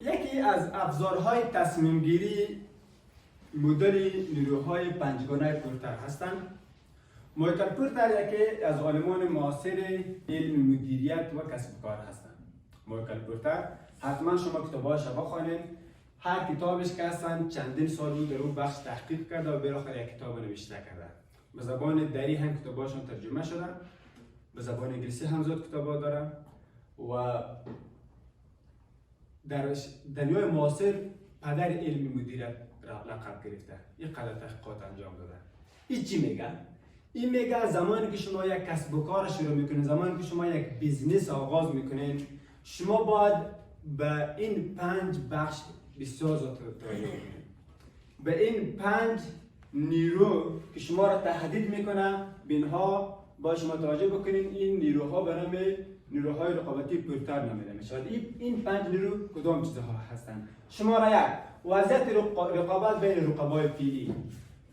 یکی از ابزارهای تصمیم گیری مدل نیروهای پنجگانه پورتر هستند. مایکل پورتر یکی از عالمان معاصر علم مدیریت و کسب کار هستند. مایکل پورتر حتما شما کتابهاش را بخوانید. هر کتابش که هستند چندین سال بود در اون بخش تحقیق کرده و بالاخره یک کتاب نوشته کرده. به زبان دری هم کتابهاشون ترجمه شده، به زبان انگلیسی هم زیاد کتابا داره و در دنیای معاصر پدر علم مدیریت را لقب گرفته. این قدر تحقیقات انجام داده. این چی میگه؟ این میگه زمانی که شما یک کسب و کار شروع میکنید، زمانی که شما یک بیزنس آغاز میکنید، شما باید به این 5 بخش بسیار زیاد توجه کنید. به این 5 نیرو که شما را تهدید میکنه، بینها با شما توجه بکنید. این نیروها به نام نیروهای رقابتی پورتر نامیده میشود. این 5 نیرو کدام چیزها هستند؟ شماره 1 وضعیت رقابت بین رقبای فعلی.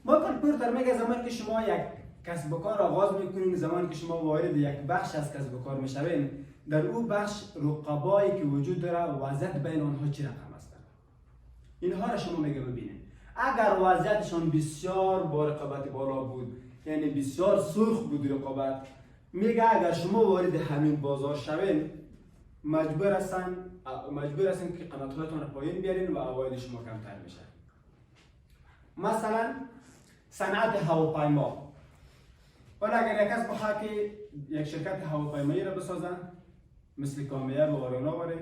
مایکل پورتر میگه زمانی که شما یک کسب و کار آغاز میکنید، زمانی که شما وارد یک بخش از کسب و کار میشوید، در او بخش رقبایی که وجود داره وضعیت بین آنها چه رقم هستند. اینها را شما میگه ببینید. اگر وضعیتشان بسیار با رقابت بالا بود، یعنی بسیار سرخ بود رقابت، میگه اگر شما وارد همین بازار شوید، مجبور هستن که قیمت‌هایتان را پایین بیارین و عواید شما کمتر میشه. مثلا صنعت هواپیما. حالا اگر یک کس بخواد که یک شرکت هواپیمایی را بسازن، مثل کامیه و آریانا باره،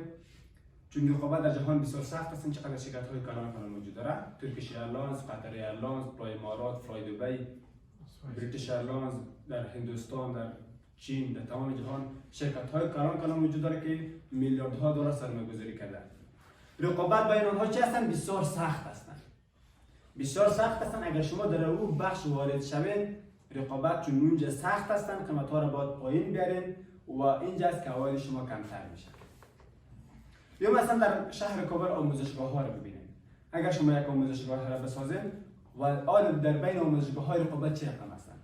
چون رقابت در جهان بسیار سخت است، چقدر شرکت‌های کلان وجود داره. ترکیش ایرلاینز، قطر ایرلاینز، فلای امارات، فلای دبی، بریتیش ایرلاینز در هندوستان، در چین، در تمام جهان شرکت‌های کلان وجود داره که میلیاردها دلار سرمایه‌گذاری کرده. رقابت بین آنها چه هستند؟ بسیار سخت هستند. بسیار سخت هستند. اگر شما در اون بخش وارد شوید، رقابت چون اونجا سخت هستند، قیمت‌ها را باید پایین بیارین و اینجا است که عواید شما کمتر میشه. یا مثلا در شهر کابل آموزشگاه‌ها را ببینید. اگر شما یک آموزشگاه را بسازید و آن در بین آموزشگاه‌های رقابت چه رقم هستند؟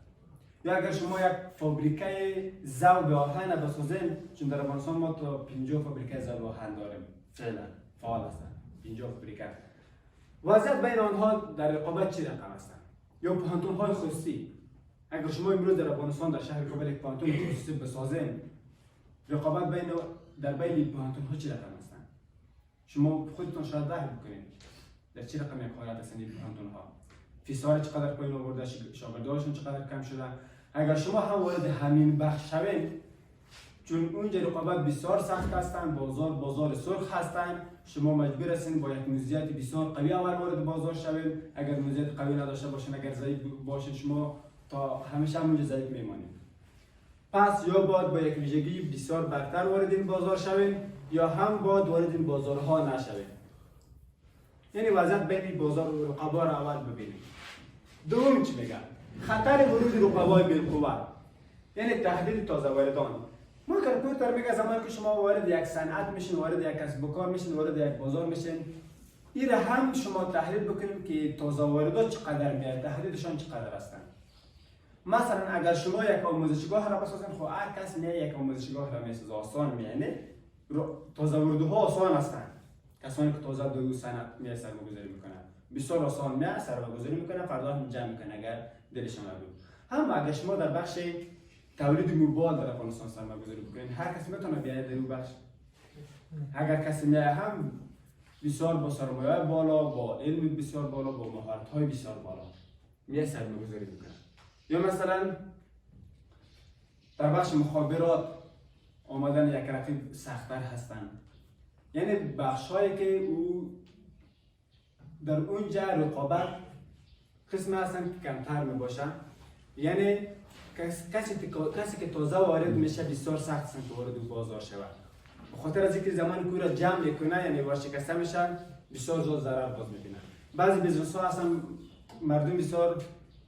یا اگر شما یک فابریکه ذوب آهن بسازید، چون در افغانستان ما تا 50 فابریکه ذوب آهن داریم، فعلا فعال هستند 50 فابریکه. وضعیت بین آنها در رقابت چه رقم هستند؟ یا پانتون‌های خصوصی. اگر شما امروز در افغانستان در شهر کابل یک پانتون خصوصی بسازید، رقابت در بین پانتون‌ها چه رقم هستند؟ شما خودتون شاید درک بکنید در چه رقم یک حالت هستند این پانتون‌ها. فیسار چقدر پایین آورده، شاگرداشون چقدر کم شده. اگر شما هم وارد همین بخش شوید، چون اونجا رقابت بسیار سخت هستند، بازار سرخ هستند، شما مجبور هستید با یک مزیت بسیار قوی اول وارد بازار شوید. اگر مزیت قوی نداشته باشین، اگر ضعیف باشید، شما تا همیشه همونجا ضعیف میمانید. پس یا باید با یک ویژگی بسیار برتر وارد این بازار شوید، یا هم باید وارد این بازارها نشوید. یعنی وضعیت بین بازار و رقبا را اول ببینید. دوم چی میگن؟ خطر ورود رقبای بالقوه، یعنی تهدید تازه واردان. مایکل پورتر میگه زمانی که شما وارد یک صنعت میشین، وارد یک کسب و کار میشین، وارد یک بازار میشین، این را هم شما تحلیل بکنید که تازه واردات چقدر میاد، تهدیدشان چقدر هستند. مثلا اگر شما یک آموزشگاه را بسازید، خب هر کس میاد یک آموزشگاه را میسازه، آسان میانه، تازه واردها آسان هستند. کسانی که تازه به صنعت میاد سرمایه‌گذاری میکنن، بسیار آسان میاد سرمایه‌گذاری میکنن، فردا هم جمع میکنن اگر دلشون بود. هم اگر شما در بخش تولید موبایل در افغانستان سرمایه‌گذاری بکنید، هر کسی میتونه بیاید در اون بخش. اگر کسی میاد هم بسیار با سرمایه بالا، با علم بسیار بالا، با مهارت‌های بسیار بالا میاد سرمایه‌گذاری میکنه. یا مثلا در بخش مخابرات آمدن یک رقیب سخت‌تر هستند. یعنی بخش‌هایی که او در اونجا رقابت قسم هستن که کمتر میباشن. یعنی کسی که تازه وارد میشه بسیار سخت هستن که وارد بازار شود. به خاطر از اینکه زمان که او را جمع میکنه، یعنی ورشکسته میشن، بسیار زیاد ضرر باز میبینن. بعضی بیزنس ها هستن مردم بسیار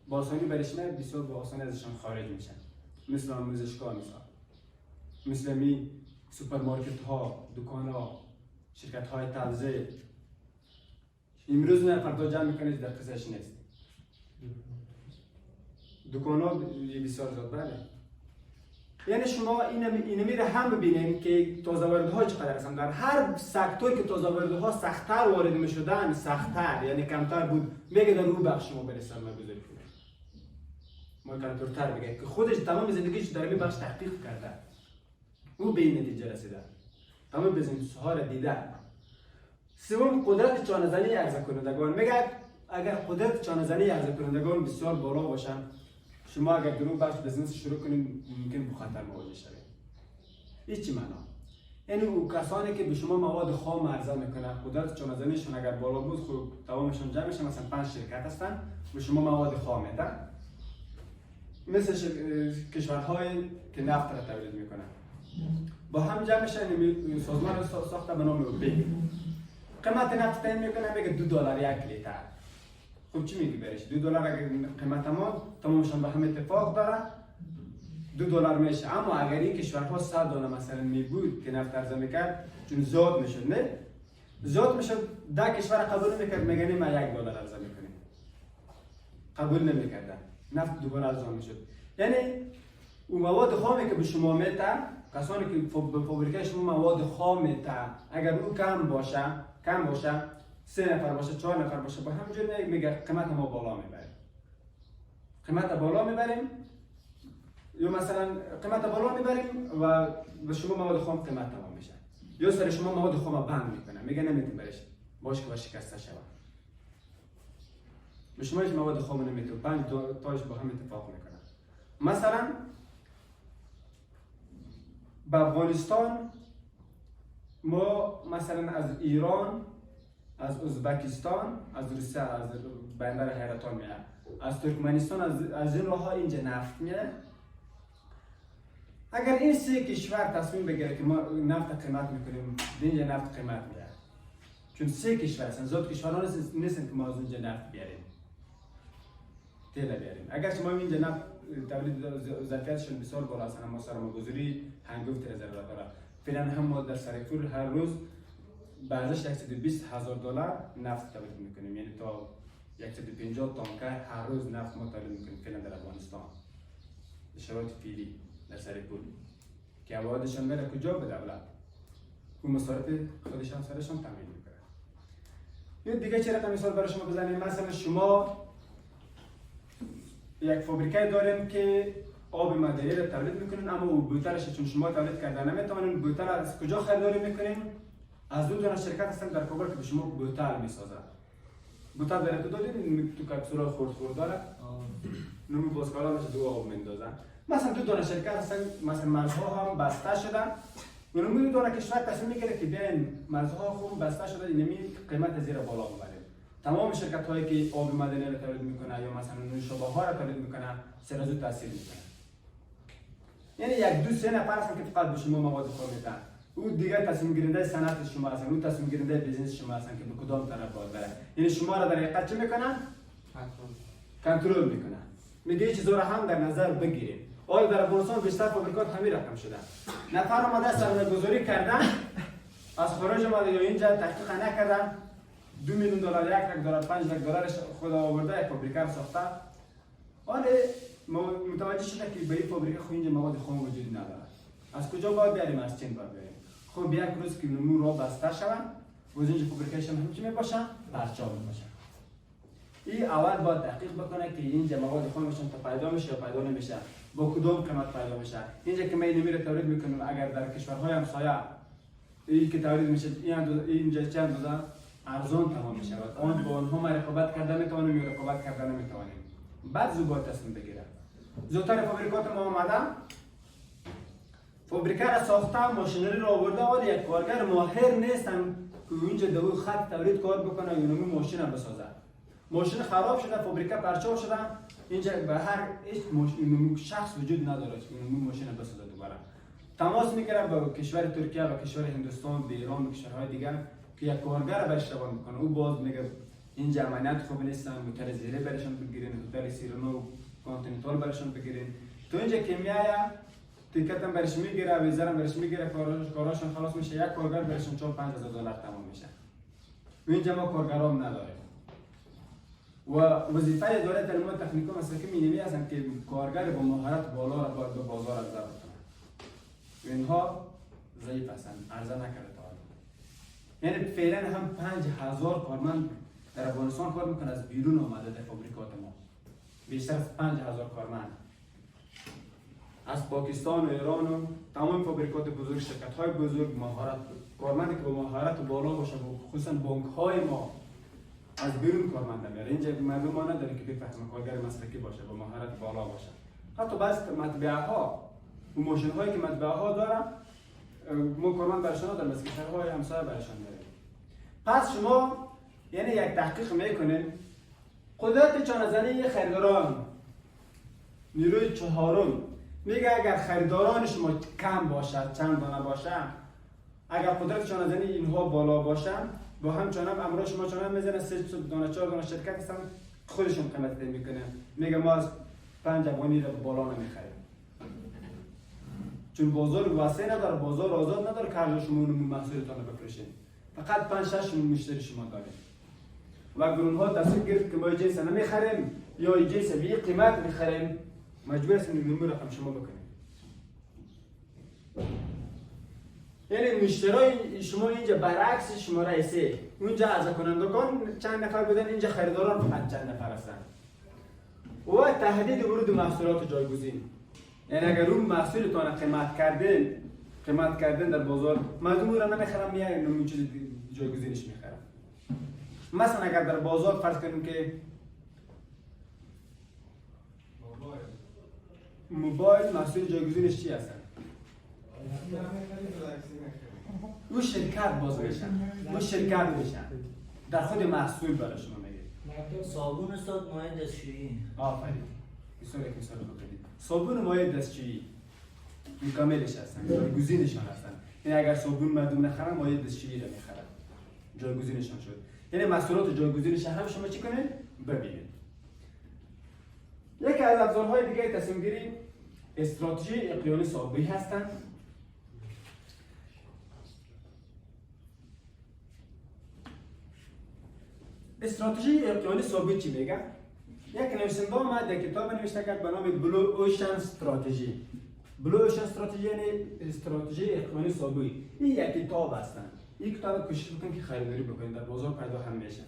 با آسانی برش میاد، بسیار با آسانی ازشان خارج میشن. مثل آموزشگاه، مثل می سوپرمارکت ها، دکان ها، شرکت های تغذیه. امروز نه فردا جمع میکنید در قصهش نیست. دکان ها بسیار زیاد بله. یعنی شما اینمی رو هم ببینیم که تازه واردها چقدر هستن. در هر سکتوری که تازه واردها سخت‌تر وارد می‌شدن، سخت‌تر یعنی کمتر بود، میگه در اون بخش شما برید سرمایه‌گذاری کنید. مکان‌تر بگه که خودش تمام زندگیش در این بخش تحقیق کرده، او به این نتیجه رسیده، تمام بیزنس‌ها رو دیده. سوم، قدرت چانه‌زنی عرضه کنندگان. میگه اگر قدرت چانه‌زنی عرضه کنندگان بسیار بالا باشن، شما اگر در اون بخش بیزنس شروع کنید ممکن به خطر مواجه شوید. این چی معنا؟ یعنی اون کسانی که به شما مواد خام عرضه میکنن، قدرت چانه‌زنیشون اگر بالا بود، خب تمامشون جمع میشن، مثلا 5 شرکت هستن به شما مواد خام میدن، مثل کشورهایی که نفت را تولید میکنن، با هم جمع میشن. سازمان رو ساخته به نام اوپک. قیمت نفت تعیین میکنه، میگه $2 یک لیتر. خب چی میگی برش؟ $2 اگر قیمت ما تمامشان با هم اتفاق داره، $2 میشه. اما اگر این کشورها $100 مثلا میبود که نفت عرضه میکرد، چون زیاد میشد، نه؟ زیاد میشد، 10 کشور قبول نمیکرد، میگن ما $1 عرضه میکنیم. قبول نمیکردن. نفت دوباره ارزان میشد. یعنی اون مواد خامی که به شما میده، کسانی که به فابریکه شما مواد خام میده، اگر او کم باشه 3 نفر باشه، 4 نفر باشه، با همینجور میگه قیمت ما بالا میبریم. قیمت بالا میبریم، یا مثلا قیمت بالا میبریم و به شما مواد خام قیمت تمام میشه. یا سر شما مواد خام بند میکنه، میگه نمیتونی برش باش که شکسته شود. به شما هیچ مواد خام نمیتونه، 5 تاش با هم اتفاق میکنه. مثلا با افغانستان ما مثلا از ایران، از ازبکستان، از روسیه، از بندر حیرتان میاد، از ترکمنستان، از این راه ها اینجا نفت میاد. اگر این 3 کشور تصمیم بگیره که ما نفت قیمت میکنیم، اینجا نفت قیمت میاد، چون 3 کشور هستن، زیاد کشورها نیستن که ما از اونجا نفت بیاریم، تیل بیاریم. اگر شما اینجا نفت تولید ظرفیتشون بسیار بالا هستن، اما سرمایه‌گذاری هنگفت ضرورت داره. فعلا هم ما در سرپور هر روز بعضش $120,000 نفت تولید میکنیم، یعنی تا 150 تانکر هر روز نفت ما تولید میکنیم فعلا در افغانستان. شرایط فعلی در سرپور که موادشان میره کجا؟ به دولت. اون مصارف خودشان سرشان تامین میکنه. یه دیگه چه رقم مثال برای شما بزنیم. مثلا شما یک فابریکه داریم که آب معدنی را تولید میکنین، اما او بوتلش چون شما تولید کردن نمیتونین، بوتل از کجا خریداری میکنین؟ از 2 شرکت هستن در کابل که به شما بوتل میسازن. بوتل در تو دادین تو کپسول خرد داره، نمی بازکالا میشه 2 آب میندازن. مثلا 2 شرکت هستن، مثلا مرزها هم بسته شدن. اون 2 کشور تصمیم میگیره که بیاین مرزها خوب بسته شده، اینمی قیمت زیر بالا ببریم. تمام شرکت هایی که آب معدنی را تولید میکنه یا مثلا نوشابه ها را تولید میکنه سر از او تاثیر میکنه. یعنی 1-2-3 نفر هستن که فقط به شما مواد خام میدن. او دیگه تصمیم گیرنده صنعت شما هستن، او تصمیم گیرنده بیزنس شما هستن که به کدام طرف باید بره. یعنی شما را در حقیقت چه میکنن؟ کنترل میکنن. میگه این چیزا را هم در نظر بگیرید. آیا در افغانستان بیشتر فابریکات همین رقم شدن؟ نفر اومده سرمایه‌گذاری کردن، از خارج اومده یا اینجا تحقیق نکردن، $2 میلیون، $1 لک، $5 لک خود آورده یک فابریکه رو ساخته. حالا متوجه شده که به این فابریکه خود اینجا مواد خام وجود نداره. از کجا باید بیاریم؟ از چین باید بیاریم. خب یک روز که نمو را بسته شوند، و اینجا فابریکهشون هم چی میباشن؟ برچاو میباشن. این اول باید تحقیق بکنه که اینجا مواد خامشون تا پیدا میشه یا پیدا نمیشه، با کدوم قیمت پیدا میشه. اینجا که ما اینمی رو تولید میکنیم، اگر در کشورهای همسایه این که تولید میشه اینجا چند دوزه ارزان تمام میشه، آن با آنها ما رقابت کرده میتوانیم یا رقابت کرده نمیتوانیم. بعد زود تصمیم بگیره. زودتر فابریکات ما آمدن، فابریکه را ساخته، ماشینری را آورده، ولی یک کارگر ماهر نیستن که اینجا دو خط تولید کار بکنه یا نمی ماشین را بسازه. ماشین خراب شده، فابریکه پرچاو شده، اینجا به هر شخص وجود نداره که نمی ماشین را بسازه. دوباره تماس میگیره با کشور ترکیه، با کشور هندوستان، با ایران، با کشورهای دیگر که یک کارگر برش روان میکنه. او باز میگه اینجا امنیت خوب نیستن، هتل زیره برشون بگیرین، هتل سیرنا و کانتیننتال برشون بگیرین. تو اینجا که میایه تیکتم برش میگیره، ویزارم برش میگیره، کاراشون خلاص میشه، یک کارگر برشون $4,000-5,000 تمام میشه. و اینجا ما کارگرام نداریم. و وظیفه اداره تعلیمات تکنیکی و مسلکی اینمی هستن که کارگر با مهارت بالا را به بازار عرضه بکنه. اینها ضعیف هستند، عرضه نکرده تا حالا. یعنی فعلا هم 5000 کارمند در افغانستان کار میکنه از بیرون آمده در فابریکات ما. بیشتر از 5000 کارمند از پاکستان و ایران و تمام فابریکات بزرگ، شرکت های بزرگ، مهارت کارمندی که با مهارت بالا باشه، خصوصا بانک های ما از بیرون کارمند میاره. اینجا مردم ما نداره که بفهمه کارگر مسلکی باشه، با مهارت بالا باشه. حتی بعضی مطبعه ها و ماشین هایی که مطبعه ها دارن، ما کارمند برشان نداریم، از کشورهای همسایه برشان داریم. پس شما یعنی یک تحقیق میکنید قدرت چانه‌زنی خریداران نیروی چهارم میگه اگر خریداران شما کم باشد، چند دانه باشن، اگر قدرت چانه‌زنی اینها بالا باشن، با هم چانه امروز شما چانه میزنه 3 دانه 4 دانه شرکت هستن خودشون قیمت تعیین میکنن، میگه ما از 5 افغانی رو بالا نمیخریم، چون بازار واسع نداره، بازار آزاد نداره که هر شما اون محصولتون رو بفروشین، فقط 5 6 مشتری شما دارید. و گروه ها تصمیم گرفت که ما جنس نمیخریم یا جنس به قیمت میخریم، مجبور هستیم نمونه رقم شما بکنیم. یعنی مشتری شما اینجا برعکس شما رئیسه، اونجا عرضه کنندگان چند نفر بودن، اینجا خریداران فقط چند نفر هستن. و تهدید ورود محصولات جایگزین، یعنی اگر اون محصولتون قیمت کردن در بازار، مردم را نمیخرم، میارن اون چیز جایگزینش میخرن. مثلا اگر در بازار فرض کنیم که موبایل محصول جایگزینش چی هستن؟ او شرکت باز میشن، او شرکت میشن در خود محصول برای شما میگه. صابون استاد مایع دستشویی. آفرین. مثال بکنید. صابون و مایع دستشویی مکملش هستن، جایگزینشان هستن. یعنی اگر صابون مردم نخرن، مایع دستشویی رو میخرن. جایگزینشان شد. یعنی محصولات جایگزینش هم شما چی کنید؟ ببینید. یکی از ابزارهای دیگه تصمیم گیری استراتژی اقلیمی صابی هستند. استراتژی اقلیمی صابی چی میگه؟ یک نویسنده اومد در کتاب نوشته کرد به نام بلو اوشن استراتژی. بلو اوشن استراتژی یعنی استراتژی اقلیمی صابی. این یک کتاب هستند. این کتاب کوشش بکنید که خریداری بکنید، در بازار پیدا هم میشه.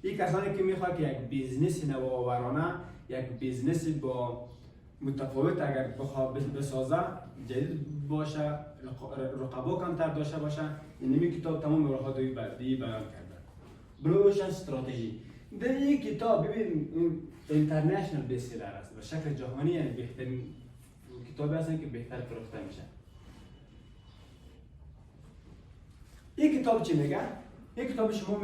این کسانی که میخواد که یک بیزنس نوآورانه، یک بیزنس با متفاوت اگر بخواد بسازه، جدید باشه، رقبا کمتر داشته باشه، این کتاب تمام راه‌های بعدی بیان کرده. بلو اوشن استراتژی. در این کتاب ببین اینترنشنال بستسلر است، به شکل جهانی، یعنی بهترین کتابی هستن که بهتر فروخته میشه. این کتاب چی میگه؟ این کتاب شما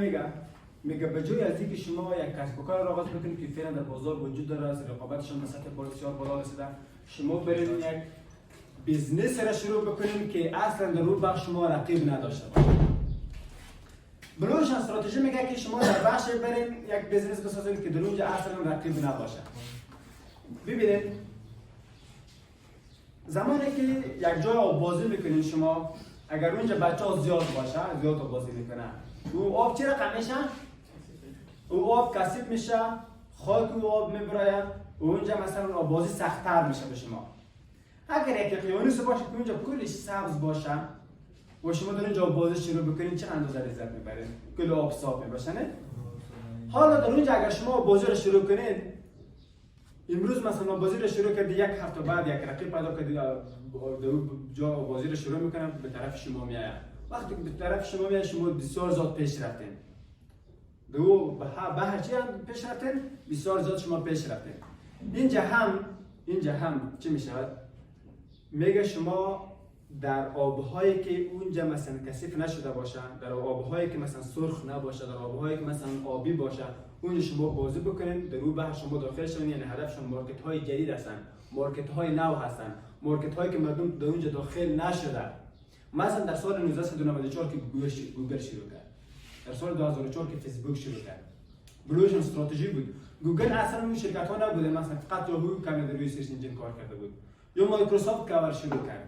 میگه به جای از اینکه شما یک کسب و کار را آغاز بکنید که فعلا در بازار وجود داره، از رقابتشان به سطح بسیار بالا رسیده، شما برید یک بیزنس را شروع بکنید که اصلا در اون بخش شما رقیب نداشته باشه. بلوش استراتژی میگه که شما در بخش برید یک بیزنس بسازید که در اونجا اصلا رقیب نباشه. ببینید زمانی که یک جای آبازی میکنید شما، اگر اونجا بچه‌ها زیاد باشه، زیاد آبازی میکنن، او آب چی رقم میشه؟ او آب کثیف میشه، خاک او آب میبراید، اونجا مثلا آبازی سخت‌تر میشه به شما. اگر یک اقیانوس باشه که اونجا کلش سبز باشه و شما در اونجا آبازی شروع بکنید، چه اندازه لذت میبرید؟ کل آب صاف میباشه نه؟ حالا در اونجا اگر شما آبازی رو شروع کنید، امروز مثلا آبازی رو شروع کردی، یک هفته بعد یک رقیب پیدا کردی در جا آبازی رو شروع میکنم به طرف شما میآید. وقتی که به طرف شما میاد، شما بسیار زیاد پیش رفتین. به هر چی هم پیش رفتین، بسیار زیاد شما پیش رفتین. اینجا هم چی میشه؟ میگه شما در آبهایی که اونجا مثلا کثیف نشده باشن، در آبهایی که مثلا سرخ نباشه، در آبهایی که مثلا آبی باشه، اونجا شما بازی بکنید، در اون بحر شما داخل شوید. یعنی هدفشون مارکت های جدید هستن، مارکت های نو هستن، مارکت هایی که مردم در اونجا داخل نشده. مثلا در سال 1994 که گوگل شروع کرد، در سال 2004 که فیسبوک شروع کرد، بلوشن استراتژی بود. گوگل اصلا اون شرکت ها نبوده، مثلا فقط یاهو که در روی سرچ انجین کار کرده بود، یا مایکروسافت که اول شروع کرد.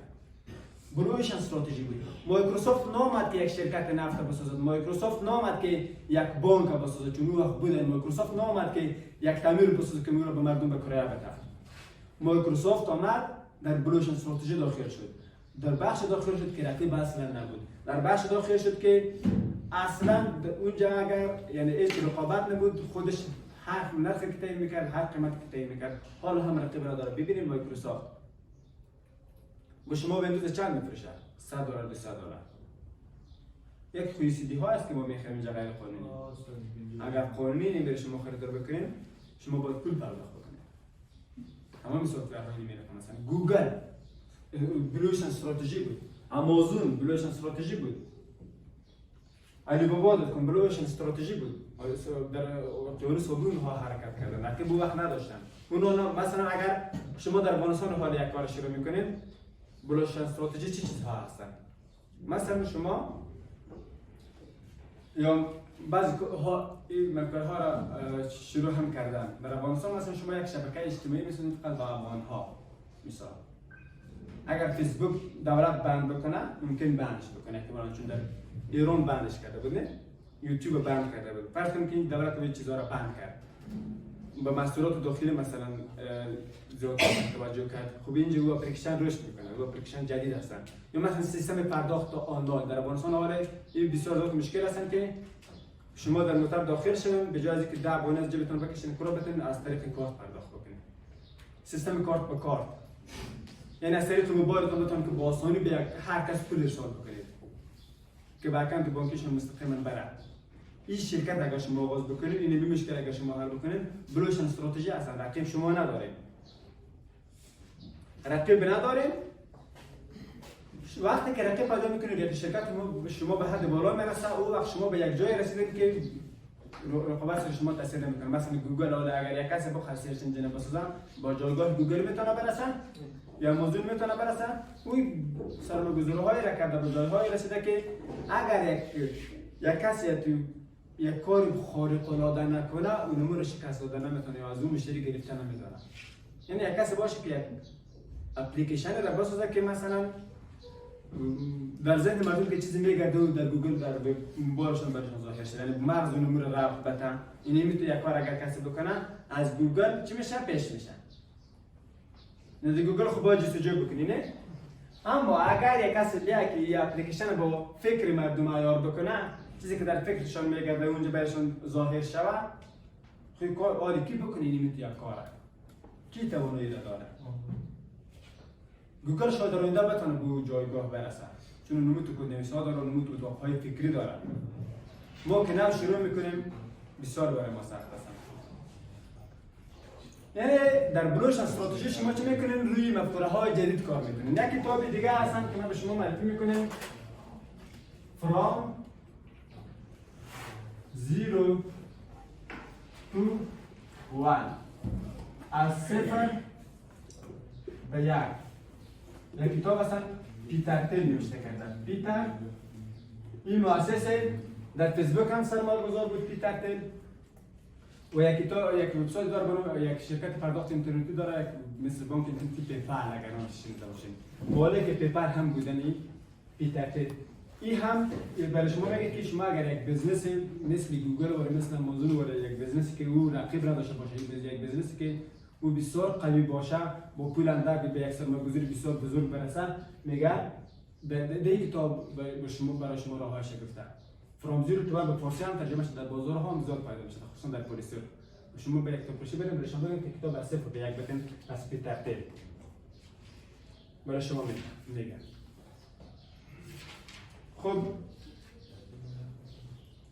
بلوشن استراتژی بود. مایکروسافت نامد که یک شرکت نفت بسازد، مایکروسافت نامد که یک بانک بسازد، چون اون وقت بوده. مایکروسافت نامد که یک تعمیر بسازد که میره به مردم به کرایه بده. مایکروسافت آمد در بلوشن استراتژی داخل شد. در بخش داخل شد که رقیب اصلا نبود. در بخش داخل شد که اصلا اونجا اگر یعنی هیچ رقابت نبود، خودش هر نرخ که تعیین میکرد، هر قیمت که تعیین میکرد. حالا هم رقیب را داره. ببینید مایکروسافت با شما ویندوز چند میفروشه؟ $100 $200. یک خوی سی دی ها است که ما میخریم اینجا غیر قانونی. اگر قانونی نمیره شما خریدار بکنیم، شما باید پول پرداخت بکنید. تمام سافتورها اینی میره. مثلا گوگل بلوشن استراتژی بود، آمازون بلوشن استراتژی بود، علی بابا داتکام بلوشن استراتژی بود. در اقیانوس صابون ها حرکت کردن، نه که بو وقت نداشتن. اونا مثلا اگر شما در افغانستان حال یک کار شروع میکنید، بلوشن استراتژی چه چیزها هستن؟ مثلا شما یا بعضی این مقدارها را شروع هم کردن. در افغانستان مثلا شما یک شبکه اجتماعی میسازید فقط با افغان ها. مثلا اگر فیسبوک دولت بند بکنه، ممکن بندش بکنه، احتمالاً چون در ایران بندش کرده بود، نه؟ یوتیوب بند کرده بود. فرض کنید که این دولت این چیزا را بند کرد. با مسئولات داخلی مثلا زیاد توجه کرد. خب اینجا او اپلیکیشن رشد میکنه، او اپلیکیشن جدید هستن. یا مثلا سیستم پرداخت آنلاین در افغانستان حالا این بسیار زیاد مشکل هستن که شما در مطب داخل شوین به جای از اینکه 10 بونه از جیبتون بکشین کلا بتونین از طریق کارت پرداخت بکنین. سیستم کارت به کارت. یعنی از طریق موبایلتون بتونین که با آسانی به هر کس پول ارسال بکنید. که با اکانت بانکیشون مستقیما بره. این شرکت اگر شما آغاز بکنید، این مشکل اگر شما حل بکنید، بلوشن استراتژی اصلا رقیب شما ندارید. رقیب ندارید. وقتی که رقیب پیدا میکنید یا شرکت شما به حد بالا میرسه، او وقت شما به یک جای رسیدید که رقابت سر شما تاثیر نمیکنه. مثلا گوگل اگر یک کسی بخواد سرچ انجین بسازه، با جایگاه گوگل میتونه برسه یا آمازون میتونه برسه. اون سرمایه‌گذارهای را کرده به جایهای رسیده که اگر یک کسی تو یک کار خارق العاده نکنه، اون امور شکست داده نمیتونه یا از اون مشتری گرفته نمیتونه. یعنی یک کسی باشه که یک اپلیکیشن را بسازه که مثلا در ذهن مردم که چیزی میگرده و در گوگل در موبایلشون برشون ظاهر شده، یعنی مرز اون امور رفت بتن. این میتونه یک کار اگر کسی بکنه از گوگل چی میشه؟ پیش میشه. نه گوگل خب باید جستجو بکنی، نه؟ اما اگر یک کسی بیاد که این اپلیکیشن با فکر مردم عیار بکنه، چیزی که در فکرشان میگرده اونجا برشون ظاهر شود، خب کار آری کی بکنی نمیتونه یک کاره؟ کی توانایی داره؟ گوگل شاید در آینده بتونه به جایگاه برسه، چون نمود تو کدنویس‌ها داره، نمود تو اتاق‌های فکری داره. ما که نو شروع میکنیم بسیار برای ما سخت است. یعنی در بلوشن استراتژی شما چه میکنین؟ روی مفکوره‌های جدید کار میکنین. یک کتاب دیگه هستن که من به شما معرفی میکنم، From Zero to One، از صفر به یک. یک کتاب اصلا پیتر تل نوشته کردن. پیتر این مؤسسه در فیسبوک هم سرمایه‌گذار بود. پیتر تل و یک کتاب یک وبسایت داره، یک شرکت پرداخت اینترنتی داره مثل بانک اینترنتی پیپال، اگر نامش شنیده باشین. مالک پیپال هم بودن پیتر تل. این هم برای شما میگه که شما اگر یک بزنس مثل گوگل و مثل آمازون و یک بزنسی که او رقیب را داشته باشه، یک بزنسی که او بسیار قوی باشه، با پول اندک به یک سرمایه‌گذاری بسیار بزرگ برسه، میگه در این کتاب برای شما راهش گفته. From Zero to One به فارسی هم ترجمه شده، در بازارها هم زیاد پیدا میشه، خصوصا در پلیسر. شما به یک فروشی برید برای شما بگید که کتاب از صفر به یک بتن از پیتر تل برای شما میگه. خب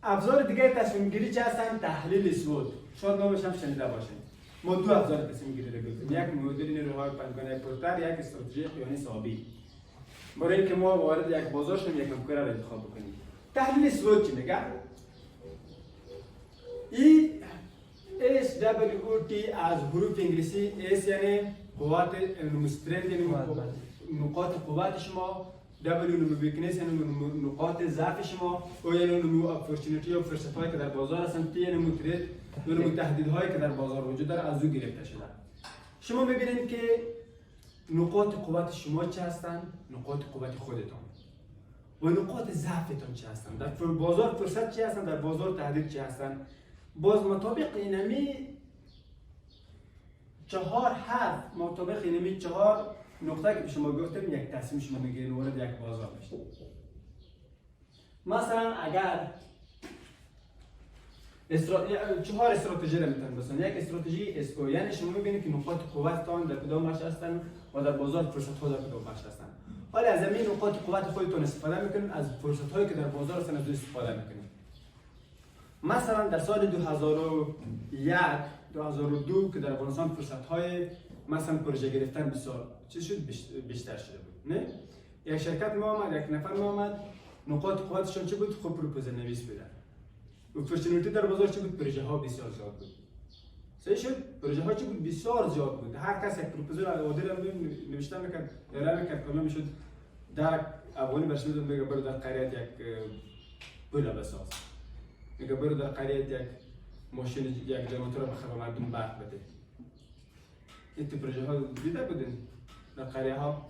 ابزار دیگه تصمیم گیری چه هستن؟ تحلیل SWOT. شاید نامش هم شنیده باشید. ما دو ابزار تصمیم گیری رو گفتیم، یک مدل نیروهای پنگانه پرتر، یک استراتژی خیانی حسابی. برای اینکه ما وارد یک بازار شیم یک مفکوره رو انتخاب بکنیم. تحلیل SWOT چی میگه؟ SWOT از حروف انگلیسی S یعنی قوت استرنت، یعنی نقاط قوت شما، W نمو ویکنس یعنی نقاط ضعف شما، O یعنی نمو اپورتونیتی یا فرصت‌هایی که در بازار هستن، T یعنی نمو ترید و نمو تهدیدهایی که در بازار وجود داره از او گرفته شده. شما می‌بینید که نقاط قوت شما چه هستن؟ نقاط قوت خودتون. و نقاط ضعفتون چه هستن؟ در بازار فرصت چه هستن؟ در بازار تهدید چه هستن؟ باز مطابق اینمی 4 حرف، مطابق اینمی 4 نقطه که شما گفتم یک تصمیم شما میگیرین وارد یک بازار بشید. مثلا اگر چهار استراتژی رو میتونید بسازید. یک استراتژی اسکو، یعنی شما میبینید که نقاط قوتتان در کدام بخش هستن و در بازار فرصت ها در کدام بخش هستن. حالا از همین نقاط قوت خودتون استفاده میکنید، از فرصت هایی که در بازار هستن از استفاده میکنید. مثلا در سال 2001 2002 که در افغانستان فرصت های مثلا پروژه گرفتن بسیار چیز شد، بیشتر شده بود. نه یک شرکت ما آمد، یک نفر ما آمد، نقاط قوتشون چه بود؟ خوب پروپوزال نویس بودن. اپورتونیتی در بازار چه بود؟ پروژه ها بسیار زیاد بود. صحیح شد؟ پروژه ها چه بود؟ بسیار زیاد بود. هر کس یک پروپوزال آماده نوشته میکرد، ارائه میکرد، کامل میشد. در افغانی برش میداد میگه برو در قریت یک پول بساز. میگه برو در قریت یک ماشین یک جنراتور بخره مردم برق بده. این پروژه ها دیده بودین در قریه ها،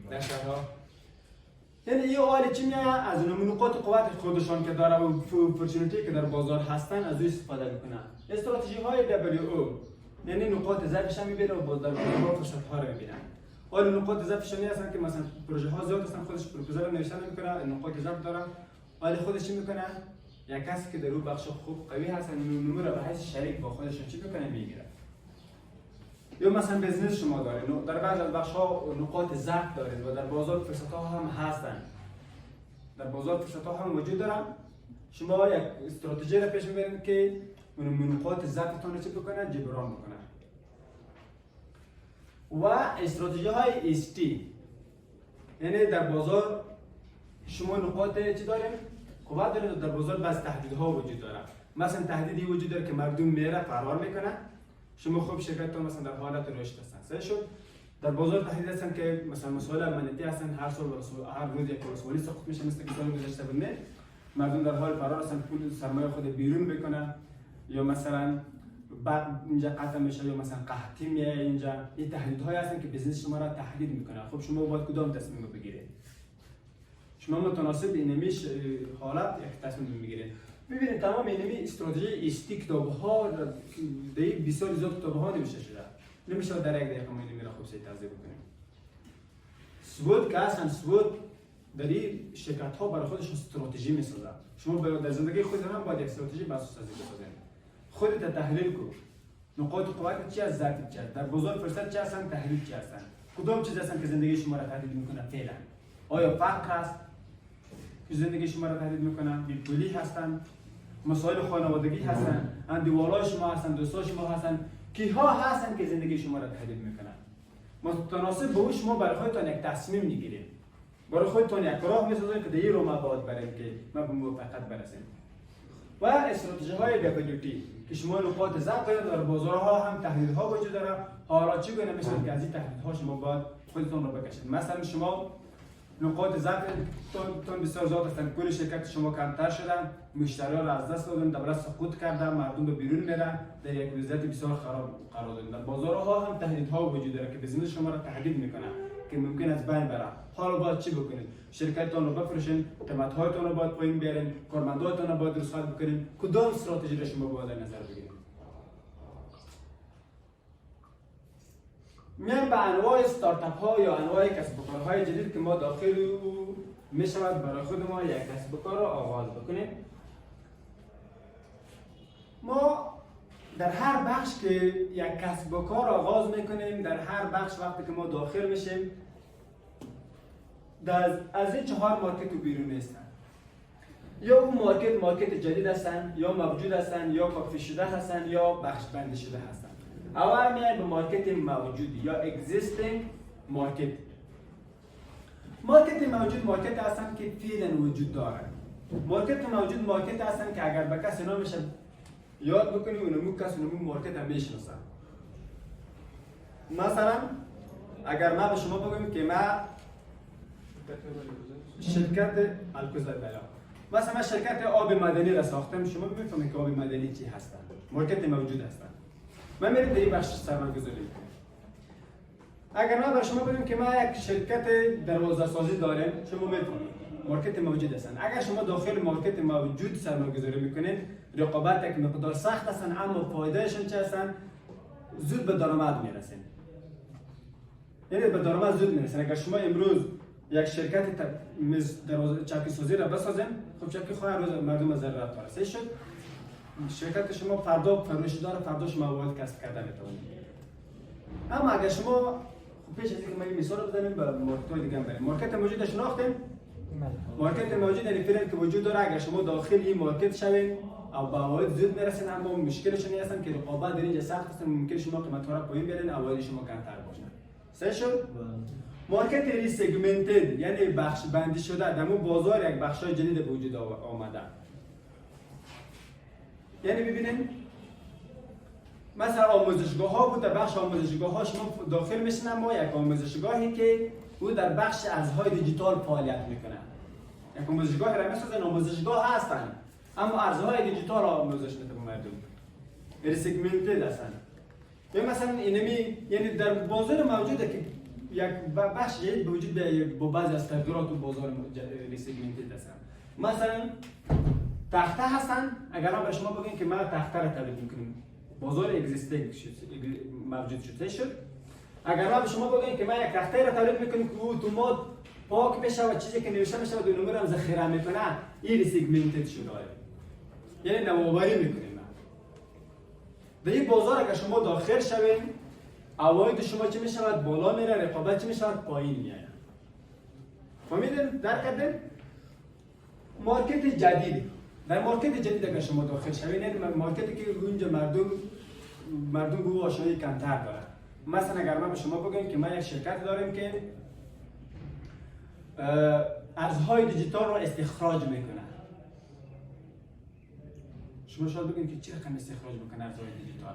در شهرها. یعنی این حالی چی میاد از نقاط قوت خودشان که داره و اپورتونیتی که در بازار هستن از او استفاده میکنن. استراتژی های WO یعنی نقاط ضعفش هم میبینه و در بازار فرصت ها رو میبینن. حالا نقاط ضعفش هستن که مثلا پروژه ها زیاد هستن، خودش پروپوزال نوشتن میکنه، نقاط ضعف داره. حالا خودش چی میکنه؟ یک کسی که در اون بخش خوب قوی هستن نمره رو به حیث شریک با خودشون چی میکنه؟ میگیره. یا مثلا بزنس شما دارین، در بعض از بخش ها نقاط ضعف دارین و در بازار فرصت ها هم هستن. در بازار فرصت ها هم وجود دارن. شما یک استراتژی را پیش میبرین که اون نقاط ضعفتون رو چی بکنه؟ جبران بکنه. و استراتژی های ST یعنی در بازار شما نقاط چی دارین؟ قوت دارین و در بازار بعض تهدیدها وجود داره. مثلا تهدیدی وجود داره که مردم میره فرار میکنه. شما خوب شرکتتون مثلا در حالت رشد هستن. صحیح شد؟ در بازار تهدید هستن که مثلا مسائل امنیتی هستن، هر سال هر روز یک رسولی ساخت میشه مثل که سال گذشته بود. نه مردم در حال فرار هستن، پول سرمایه خود بیرون بکنن یا مثلا بعد اینجا قطع میشه یا مثلا قحطی میاد اینجا. این تهدیدهایی هستن که بزنس شما را تهدید میکنه. خب شما باید کدام تصمیم بگیرید؟ شما متناسب اینمیش حالت یک تصمیم میگیرید. ببینید تمام اینمی استراتژی استی کتاب‌ها در بسیار زیاد کتاب‌ها نوشته شده. نمیشه در یک دقیقه ما اینمی را خوب توضیح بکنیم. سود که اصلا سود در این شرکت‌ها برای خودش استراتژی میسازه. شما در زندگی خود هم باید یک استراتژی بسازی بسازید. خودت تحلیل کن. نقاط قوت چی از ذات چی است؟ در بازار فرصت چی هستن؟ تحلیل چی هستن؟ کدام چیز هستن که زندگی شما را تهدید میکنه فعلا؟ آیا فقر است؟ که زندگی شما را تهدید میکنه؟ بیپولی هستن؟ مسائل خانوادگی هستن، اندیوالای شما هستن، دوستان شما هستن، کیها هستن که زندگی شما را تهدید میکنن. متناسب به شما برای خودتان یک تصمیم میگیرید. برای خودتان یک راه میسازید که دیگه رو ما باید بریم که ما به موفقیت برسیم. و استراتژی های WT که شما نقاط ضعف دارید، در بازارها هم تهدیدها وجود داره. حالا چی گونه میشه که از این تهدیدها شما باید خودتان رو بکشید. مثلا شما نقاط ضعفتون بسیار زیاد هستند. پول شرکت شما کمتر شدن، مشتریان را از دست دادن، دولت سقوط کرده، مردم به بیرون میرن، در یک وضعیت بسیار خراب قرار دادن. در بازارها هم تهدیدها وجود داره که بزنس شما را تهدید میکنه که ممکن است بین بره. حالا باید چی بکنید؟ شرکتتون رو بفروشین، قیمت‌هایتون رو باید پایین بیارین، کارمندانتون رو باید رسوت بکنین. کدام استراتژی را شما باید در نظر بگیرید؟ میان به انواع استارتاپ ها یا انواع کسب و کارهای جدید که ما داخل می شود برای خود ما یک کسب و کار را آغاز بکنیم. ما در هر بخش که یک کسب و کار آغاز میکنیم، در هر بخش وقتی که ما داخل میشیم از این 4 مارکت رو بیرون نیستن. یا اون مارکت جدید هستن، یا موجود هستن، یا کافی شده هستن، یا بخش بندی شده هستن. اول میایم به مارکت موجود یا existing مارکت. مارکت موجود مارکت هستن که فعلا وجود دارن. مارکت موجود مارکت هستن که اگر به کسی نامش یاد بکنیم اونمون کسی اونمون مارکت هم میشناسن. مثلا اگر ما به شما بگم که ما شرکت الکوزای بلا، مثلا من شرکت آب مدنی را ساختم، شما میفهمید که آب مدنی چی هستن؟ مارکت موجود هستن. من میرم در این بخش سرمایه‌گذاری میکنم. اگر ما بر شما بگیم که ما یک شرکت دروازه سازی داریم، شما میفهمید مارکت موجود هستن. اگر شما داخل مارکت موجود سرمایه‌گذاری میکنید، رقابت یک مقدار سخت هستن اما فایدهشون چه هستن؟ زود به درآمد میرسین. یعنی به درآمد زود میرسن. اگر شما امروز یک شرکت دروازه چکی سازی را بسازین، خب چکی خواهی روز مردم ضرورت داره. صحیح شد؟ شرکت شما فردا فروش داره، فردا شما مواد کسب کرده میتونید. اما اگر شما خب پیش از اینکه ما این مثال بزنیم به مارکت دیگه بریم. مارکت موجود شناختین؟ مارکت موجود یعنی فعلا که وجود داره. اگر شما داخل این مارکت شوین او به عواید زود میرسین، اما مشکلش این هستن که رقابت در اینجا سخت است، ممکن شما قیمت ها را پایین بیارین، عواید شما کمتر باشه. صحیح شد؟ مارکت ری سگمنتد یعنی بخش بندی شده، در اون بازار یک بخشای جدید به وجود آمده. یعنی ببینید مثلا آموزشگاه ها بود، در بخش آموزشگاه ها شما داخل میشین، اما یک آموزشگاهی که او در بخش ارزهای دیجیتال فعالیت میکنه. یک آموزشگاه را میسازن، آموزشگاه هستن اما ارزهای دیجیتال آموزش میده به مردم. ری سگمنتد هستن. یا مثلا اینمی یعنی در بازار موجوده که یک بخش جدید به وجود بیاید با بعضی از تغییرات تو بازار ریسگمنتد هستن. مثلا تخته هستن، اگر ما به شما بگیم که ما تخته را تولید میکنیم، بازار اگزیستینگ موجود شد. اگر ما به شما بگیم که ما یک تخته را تولید میکنیم که اتومات پاک بشه و چیزی که نوشته میشه و دو نمبر هم ذخیره میکنه، این ریسگمنتد شده. یعنی نوآوری میکنیم. در این بازار اگر شما داخل شوین، عواید شما چی میشود؟ بالا میره، رقابت چی میشود؟ پایین میاد. فهمیدین؟ درک کردین؟ مارکت جدید. در مارکت جدید اگر شما داخل شوین، یعنی مارکتی که اونجا مردم گو آشنایی کمتر داره. مثلا اگر ما به شما بگیم که ما یک شرکت داریم که ارزهای دیجیتال رو استخراج میکنه. شما شاید بگید که چه رقم استخراج میکنه ارزهای دیجیتال؟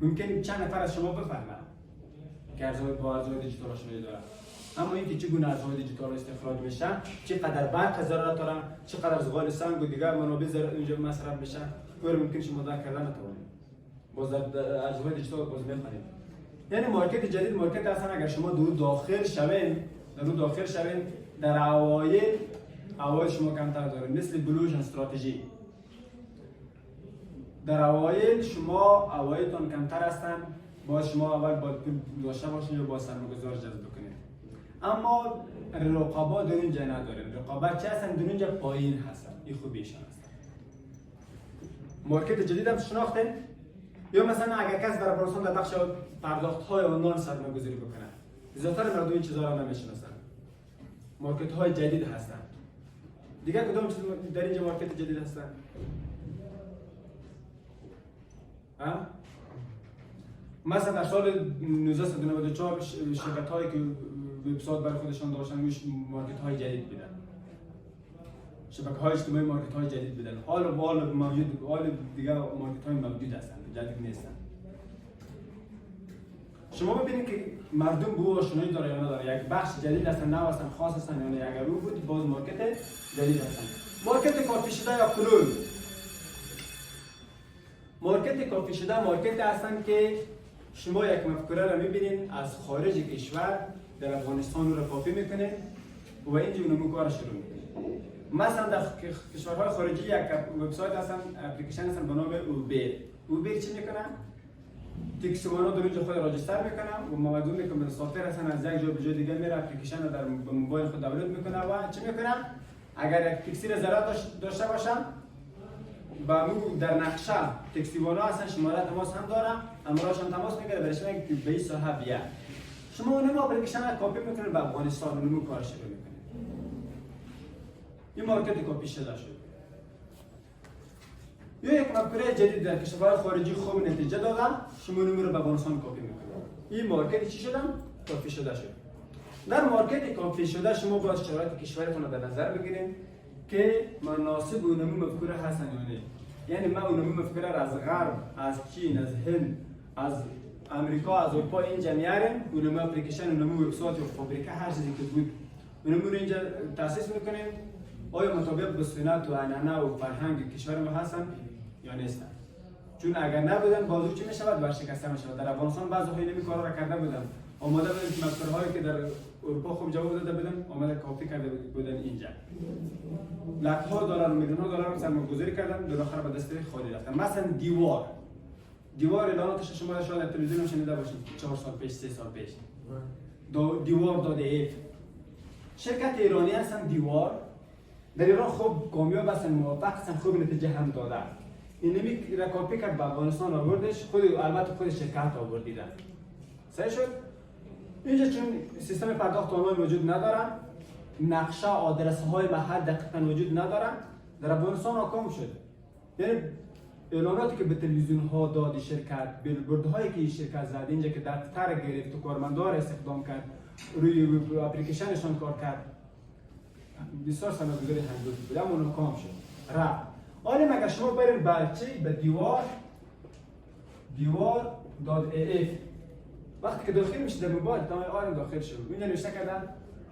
ممکن چند نفر از شما بفهمن که ارزهای دیجیتال آشنایی داره، اما اینکه چگونه ارزهای دیجیتال استخراج میشه، چقدر برق ضرورت داره، چقدر زغال سنگ و دیگر منابع اینجا مصرف میشه، او ممکن شما درک کردن نتوانید. باز ارزهای دیجیتال باز میخوانید. یعنی مارکت جدید مارکت اصلا اگر شما داخل شوین در عواید شما کمتر داره، مثل بلوژن استراتژی. در اوایل شما عوایدتان کمتر هستن، باید شما اول باید پول داشته باشین یا با سرمایه‌گذار جذب کنید. اما رقابت در اینجا نداریم. رقابت چه هستن؟ در اینجا پایین هستن. این خوبیشان هستن. مارکت جدید هم شناختین؟ یا مثلا اگر کس برای پرسان در بخش پرداخت‌های آنلاین سرمایه‌گذاری بکنه، زیادتر مردم این چیزا را نمیشناسن. مارکت‌های جدید هستن. دیگه کدام چیز در اینجا مارکت جدید هستن؟ مثلا در سال 1994 شرکت‌هایی که وبسایت برای خودشان داشتن روش مارکت‌های جدید بودن. شبکه‌های اجتماعی مارکت‌های جدید بودن. حال موجود، حال دیگه مارکت‌های موجود هستن، جدید نیستن. شما ببینید که مردم به او آشنایی داره یا نداره، یک بخش جدید هستن، نو هستن، خاص هستن، یا اگر او بود باز مارکت جدید هستن. مارکت کافی شده یا کلون. مارکت کافی شده مارکت هستن که شما یک مفکوره را میبینین از خارج کشور در افغانستان رو کافی میکنه و اینجا اونمو کار شروع میکنه. مثلا در کشورهای خارجی یک وبسایت هستن، اپلیکیشن هستن به نام اوبر چی میکنن؟ تاکسی‌ها در اینجا خود راجستر میکنن و مردم که مسافر هستن از یک جا به جای دیگه میره، اپلیکیشن رو در موبایل خود دانلود میکنه و چی میکنن؟ اگر یک تاکسی را ضرورت داشته باشن با مو در نقشه تاکسی‌والا هستن، شماره تماس هم دارن، امراشون تماس میگیره برش میگه که به این صاحب بیا. شما اونم اپلیکیشن رو کپی میکنید به افغانستان اونمو کار شروع میکنید. این مارکت کپی شده شد. یا یک مفکوره جدید در کشورهای خارجی خوب نتیجه دادن، شما اونمو رو به افغانستان کپی میکنید. این مارکت چی شدن؟ کپی شده شد. در مارکت کپی شده شما باید شرایط کشورتون رو در نظر بگیرید که مناسب اونمو مفکوره هستن یا نه. یعنی ما اونمو مفکوره را از غرب، از چین، از هند، از امریکا، از اروپا اینجا میاریم، اونمو اپلیکیشن، اونمو وبسایت و فابریکه هر چیزی که بود اونمو رو اینجا تاسیس میکنیم. آیا مطابق به سنت و عنعنه و فرهنگ کشور ما هستن یا نیستن؟ چون اگر نبودن بازو چی میشود؟ ورشکسته میشود. در افغانستان بعضی هایی کارا را کرده بودن، آماده بودن مفکورهایی که در اروپا خوب جواب داده بودن، آماده کپی کرده بودن اینجا. لک‌ها دلار و میلیون‌ها دلار سرمایه‌گذاری کردن، در آخر به دست خالی رفتن. مثلا دیوار اعلاناتش شما شاید در تلویزیون شنیده باشید 4 سال پیش، 3 سال پیش. دیوار داده ایف. شرکت ایرانی هستن دیوار در ایران خوب کامیاب هستن، موفق هستن، خوب نتیجه هم داده. اینمی را کپی کرد به افغانستان آوردش، البته خود شرکت آوردیدن. صحیح شد؟ اینجا چون سیستم پرداخت آنلاین وجود ندارن، نقشه آدرس های محل دقیقا وجود ندارن، در افغانستان ناکام شد. یعنی اعلاناتی که به تلویزیون ها دادی شرکت، بیلبورد هایی که این شرکت زد اینجا که دفتر گرفت و کارمندان استخدام کرد، روی اپلیکیشنشان کار کرد، بسیار سرمایه‌گذاری هنگفت بود، اما ناکام شد. رفت. حالا مگه شما برید به دیوار داد اف، وقتی که داخل میشه در موبایل تمام آرم داخل شد، اینجا نوشته کردن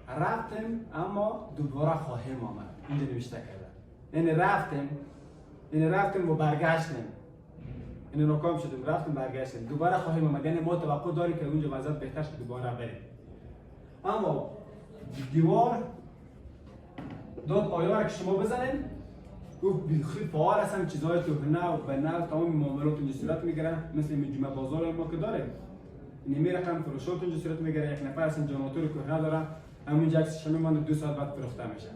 رفتم اما دوباره خواهیم آمد. اینجا نوشته کردن یعنی رفتم و برگشتم، یعنی ناکام شدیم، رفتم برگشتم، دوباره خواهیم آمد. یعنی ما توقع داریم که اونجا وضعیت بهتر شد دوباره بریم. اما دیوار داد آیار که شما بزنین او خیلی فعال هستن، چیزهای تو به نو تمام معاملات اونجا صورت میگیرن، مثل جمعه بازار ما که داریم. نیمه رقم فروشات اونجا صورت میگیره، یک نفر هستن جنراتور که ندارن، همونجا عکسش میمونه 2 ساعت بعد فروخته میشه.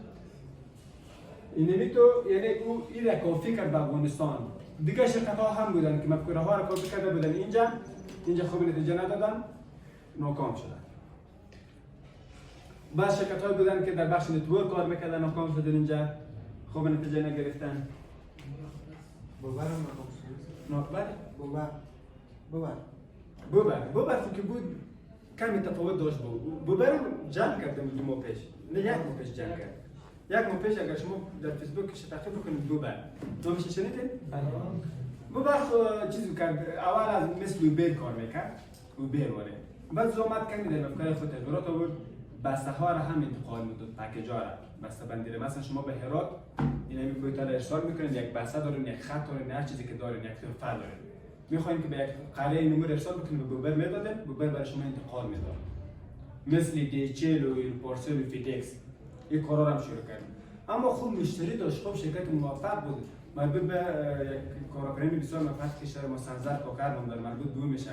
اینمی تو یعنی او این را کافی کرد به افغانستان. دیگه شرکت ها هم بودن که مفکوره ها را کافی کرده بودن اینجا خوب نتیجه ندادن، ناکام شدن. بعض شرکت های بودن که در بخش نتورک کار میکردن، ناکام شدن، اینجا خوب نتیجه نگرفتن. بوبر هم ناکام شد. بوبر که بود کمی تفاوت داشت بود. بوبر رو جمع کردم 2 ماه پیش، نه 1 ماه پیش جمع کرد. 1 ماه پیش اگر شما در فیسبوک تعقیب بکنید بوبر نامش شنیدین؟ بوبر چیزی کرد، اول از مثل اوبر کار میکرد، اوبر واره. بعد زحمت کرد در مفکر خود تغییرات آورد، بسته ها را هم انتقال میداد، پکیج ها را بسته بندی را. مثلا شما به هرات اینمی بهتر ارسال میکنید، یک بسته دارین، یک خط دارین، هر چیزی که دارین، یک تحفه دارین. میخواین که به یک قریه نمبر ارسال بکنید، به بوبر میدادن، بوبر برای شما انتقال میداد. مثل دیچل و پارسل و فیدکس این کارا را هم شروع کردیم. اما خوب مشتری داشت، خوب شرکت موفق بود. مربوط به یک کارآفرین بسیار موفق که شهر ما سنزر کار کردم در مربوط به میشه.